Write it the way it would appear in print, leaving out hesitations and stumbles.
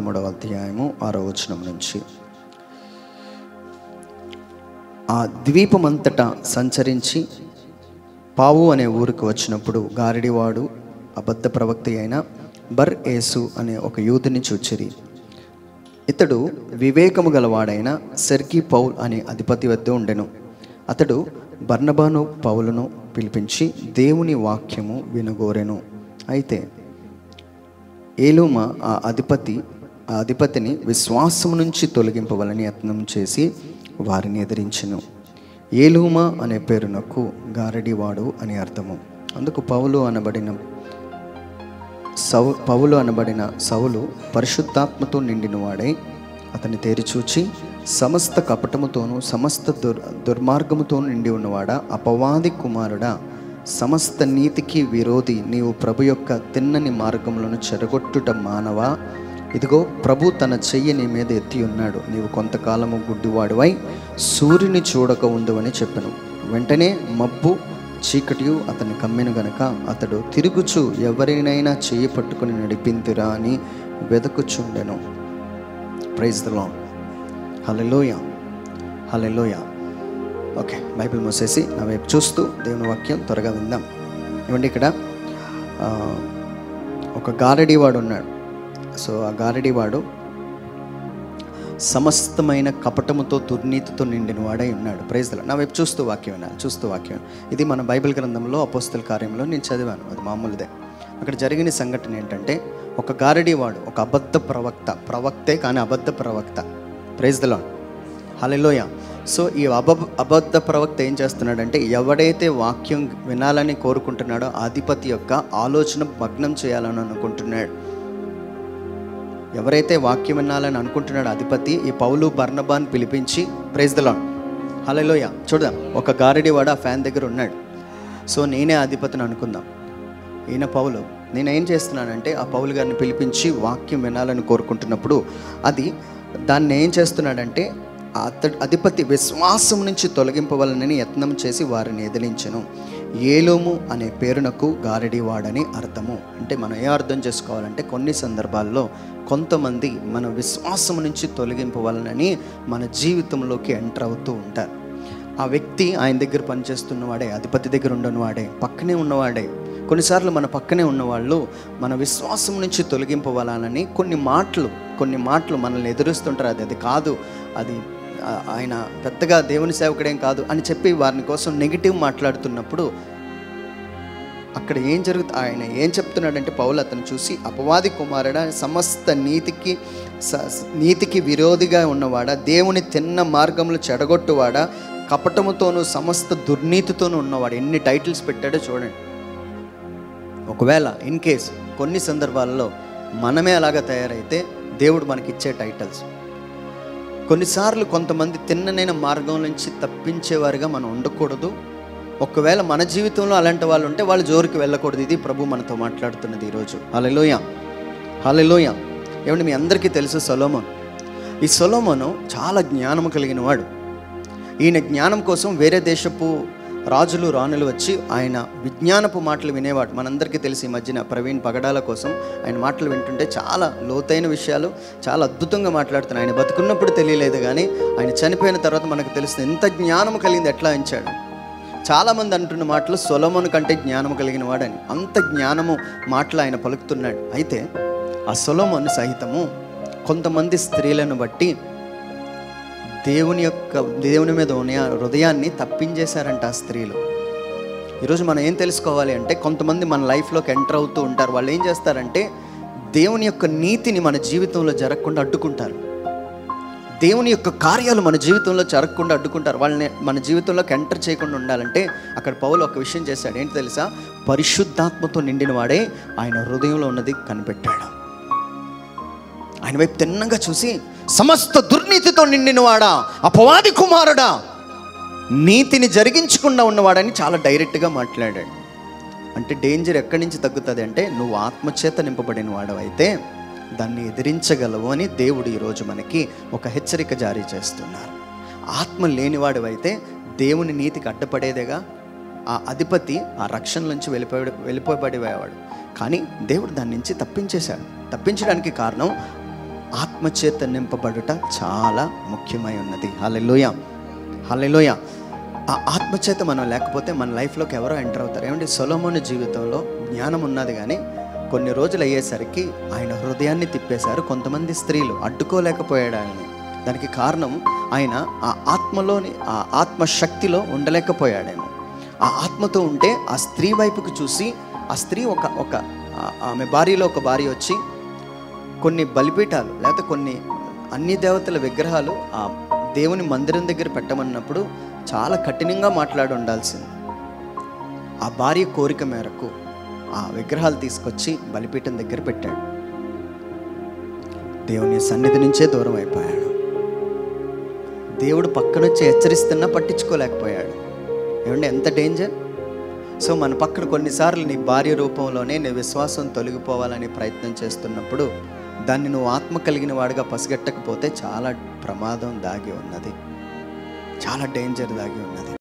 13వ అధ్యాయము 6వ వచనం నుంచి. ఆ ద్వీపమంతటా సంచరించి పావు అనే ఊరికి వచ్చినప్పుడు గారడివాడు అబద్ధ ప్రవక్త అయిన బర్ యేసు అనే ఒక యూదుని చూచిరి. ఇతడు వివేకము గలవాడైన సెర్గీ పౌల్ అనే అధిపతి వద్ద ఉండెను. అతడు బర్నబాను పౌలును పిలిపించి దేవుని వాక్యము వినగోరెను. అయితే ఏలూమ ఆ అధిపతిని విశ్వాసము నుంచి తొలగింపవలని యత్నం చేసి వారిని ఎదిరించెను. ఏలూమ అనే పేరునకు గారడివాడు అని అర్థము. అందుకు పౌలు అనబడిన సౌలు పరిశుద్ధాత్మతో నిండిన వాడై అతన్ని తేరిచూచి, సమస్త కపటముతోనూ సమస్త దుర్మార్గముతో నిండి ఉన్నవాడా, అపవాది కుమారుడా, సమస్త నీతికి విరోధి, నీవు ప్రభు యొక్క తిన్నని మార్గములను చెరగొట్టుట మానవా, ఇదిగో ప్రభు తన చెయ్యి నీ మీద ఎత్తి ఉన్నాడు, నీవు కొంతకాలము గుడ్డివాడువై సూర్యుని చూడక ఉండువని చెప్పెను. వెంటనే మబ్బు చీకటియు అతన్ని కమ్మెను గనక అతడు తిరుగుచు ఎవరినైనా చెయ్యి పట్టుకుని నడిపింతురా అని వెదకుచుండెను. Praise the Lord. Hallelujah, hallelujah. Okay, Bible మూసేసి నా వైపు చూస్తూ దేవుని వాక్యం త్వరగా విందాం. ఇవ్వండి, ఇక్కడ ఒక గారడివాడు ఉన్నాడు. సో ఆ గారడివాడు సమస్తమైన కపటముతో దుర్నీతితో నిండిన వాడై ఉన్నాడు. Praise the Lord. నా వైపు చూస్తూ వాక్యం వినాలి, చూస్తూ వాక్యం. ఇది మన బైబిల్ గ్రంథంలో అపోస్తల కార్యంలో నేను చదివాను, అది మామూలుదే. అక్కడ జరిగిన సంఘటన ఏంటంటే, ఒక గారడివాడు, ఒక అబద్ధ ప్రవక్తే కానీ అబద్ధ ప్రవక్త. Praise the Lord. Hallelujah. So ఈ అబద్ధ ప్రవక్త ఏం చేస్తున్నాడంటే, ఎవడైతే వాక్యం వినాలని కోరుకుంటున్నాడో అధిపతి యొక్క ఆలోచన భగ్నం చేయాలని అనుకుంటున్నాడు. ఎవరైతే వాక్యం వినాలని అనుకుంటున్నాడో అధిపతి ఈ పౌలు బర్నబాను పిలిపించి, ప్రైజ్ ది లార్డ్, హల్లెలూయా. చూద్దాం, ఒక గారడివాడు ఆ ఫ్యాన్ దగ్గర ఉన్నాడు. సో నేనే అధిపతిని అనుకుందాం. ఈయన పౌలు. నేనేం చేస్తున్నానంటే, ఆ పౌలు గారిని పిలిపించి వాక్యం వినాలని కోరుకుంటున్నప్పుడు దాన్ని ఏం చేస్తున్నాడంటే, అధిపతి విశ్వాసం నుంచి తొలగింపవలనని యత్నం చేసి వారిని ఎదిరించెను. ఏలోము అనే పేరునకు గారడివాడని అర్థము. అంటే మనం ఏ అర్థం చేసుకోవాలంటే, కొన్ని సందర్భాల్లో కొంతమంది మన విశ్వాసం నుంచి తొలగింపవలనని మన జీవితంలోకి ఎంటర్ అవుతూ ఉంటారు. ఆ వ్యక్తి ఆయన దగ్గర పనిచేస్తున్నవాడే, అధిపతి దగ్గర ఉండనివాడే, పక్కనే ఉన్నవాడే. కొన్నిసార్లు మన పక్కనే ఉన్నవాళ్ళు మన విశ్వాసం నుంచి తొలగింపవాలని కొన్ని మాటలు మనల్ని ఎదురుస్తుంటారు. అది కాదు, అది ఆయన పెద్దగా దేవుని సేవకుడేం కాదు అని చెప్పి వారిని కోసం నెగిటివ్ మాట్లాడుతున్నప్పుడు అక్కడ ఏం జరుగుతుంది, ఆయన ఏం చెప్తున్నాడంటే, పౌలు అతను చూసి, అపవాది కుమారుడా, సమస్త నీతికి విరోధిగా ఉన్నవాడా, దేవుని తిన్న మార్గములు చెడగొట్టువాడా, కపటముతోనూ సమస్త దుర్నీతితోనూ ఉన్నవాడు. ఎన్ని టైటిల్స్ పెట్టాడో చూడండి. ఒకవేళ ఇన్ కేస్ కొన్ని సందర్భాల్లో మనమే అలాగా తయారైతే దేవుడు మనకిచ్చే టైటిల్స్. కొన్నిసార్లు కొంతమంది తిన్ననైన మార్గం నుంచి తప్పించేవారుగా మనం ఉండకూడదు. ఒకవేళ మన జీవితంలో అలాంటి వాళ్ళు ఉంటే వాళ్ళ జోరికి వెళ్ళకూడదు. ఇది ప్రభు మనతో మాట్లాడుతున్నది ఈరోజు. హల్లెలూయా, హల్లెలూయా. ఏమంటే మీ అందరికీ తెలుసు సొలొమోను. ఈ సొలొమోను చాలా జ్ఞానం కలిగిన వాడు. ఈయన జ్ఞానం కోసం వేరే దేశపు రాజులు రాణులు వచ్చి ఆయన విజ్ఞానపు మాటలు వినేవాడు. మనందరికీ తెలిసి ఈ మధ్యన ప్రవీణ్ పగడాల కోసం ఆయన మాటలు వింటుంటే చాలా లోతైన విషయాలు, చాలా అద్భుతంగా మాట్లాడుతున్నాడు. ఆయన బతుకున్నప్పుడు తెలియలేదు, కానీ ఆయన చనిపోయిన తర్వాత మనకు తెలుస్తుంది ఎంత జ్ఞానం కలిగింది, ఎట్లా ఇచ్చాడు. చాలామంది అంటున్న మాటలు సొలొమోను కంటే జ్ఞానం కలిగిన వాడని. అంత జ్ఞానము మాటలు ఆయన పలుకుతున్నాడు. అయితే ఆ సొలొమోను సహితము కొంతమంది స్త్రీలను బట్టి దేవుని మీద ఉన్న హృదయాన్ని తప్పించేశారంట ఆ స్త్రీలు. ఈరోజు మనం ఏం తెలుసుకోవాలి అంటే, కొంతమంది మన లైఫ్లోకి ఎంటర్ అవుతూ ఉంటారు. వాళ్ళు ఏం చేస్తారంటే, దేవుని యొక్క నీతిని మన జీవితంలో జరగకుండా అడ్డుకుంటారు. దేవుని యొక్క కార్యాలు మన జీవితంలో జరగకుండా అడ్డుకుంటారు. వాళ్ళని మన జీవితంలోకి ఎంటర్ చేయకుండా ఉండాలంటే అక్కడ పౌలు ఒక విషయం చేశాడు. ఏంటి తెలుసా? పరిశుద్ధాత్మతో నిండిన వాడే ఆయన హృదయంలో ఉన్నది కనిపెట్టాడు. ఆయన వైపు తిన్నగా చూసి, సమస్త దుర్నీతితో నిండినవాడా, అపవాది కుమారుడా, నీతిని జరిగించకుండా ఉన్నవాడని చాలా డైరెక్ట్గా మాట్లాడాడు. అంటే డేంజర్ ఎక్కడి నుంచి తగ్గుతుంది అంటే, నువ్వు ఆత్మచేత నింపబడిన వాడవైతే దాన్ని ఎదిరించగలవు అని దేవుడు ఈరోజు మనకి ఒక హెచ్చరిక జారీ చేస్తున్నారు. ఆత్మ లేనివాడవైతే దేవుని నీతికి అడ్డపడేదేగా. ఆ అధిపతి ఆ రక్షణ నుంచి వెళ్ళిపోబడేవాడు. కానీ దేవుడు దాని నుంచి తప్పించేశాడు. తప్పించడానికి కారణం ఆత్మచేత నింపబడుట చాలా ముఖ్యమై ఉన్నది. హల్లెలూయా, హల్లెలూయా. ఆ ఆత్మచేత మనం లేకపోతే మన లైఫ్లోకి ఎవరో ఎంటర్ అవుతారు. ఏమంటే సొలొమోను జీవితంలో జ్ఞానం ఉన్నది, కానీ కొన్ని రోజులు అయ్యేసరికి ఆయన హృదయాన్ని తిప్పేశారు కొంతమంది స్త్రీలు. అడ్డుకోలేకపోయాడు ఆయన్ని. దానికి కారణం ఆయన ఆ ఆత్మలోని ఆ ఆత్మశక్తిలో ఉండలేకపోయాడేమో. ఆ ఆత్మతో ఉంటే ఆ స్త్రీ వైపుకి చూసి, ఆ స్త్రీ ఆమె భార్యలో ఒక భార్య వచ్చి కొన్ని బలిపీఠాలు లేకపోతే కొన్ని అన్ని దేవతల విగ్రహాలు ఆ దేవుని మందిరం దగ్గర పెట్టమన్నప్పుడు చాలా కఠినంగా మాట్లాడి ఉండాల్సింది. ఆ భార్య కోరిక మేరకు ఆ విగ్రహాలు తీసుకొచ్చి బలిపీఠం దగ్గర పెట్టాడు. దేవుని సన్నిధి నుంచే దూరం అయిపోయాడు. దేవుడు పక్కనొచ్చి హెచ్చరిస్తున్నా పట్టించుకోలేకపోయాడు. ఏమంటే ఎంత డేంజర్. సో మన పక్కన కొన్నిసార్లు నీ భార్య రూపంలోనే నీ విశ్వాసం తొలగిపోవాలని ప్రయత్నం చేస్తున్నప్పుడు దాన్ని నువ్వు ఆత్మ కలిగిన వాడిగా పసిగట్టకపోతే చాలా ప్రమాదం దాగి ఉన్నది, చాలా డేంజర్ దాగి ఉన్నది.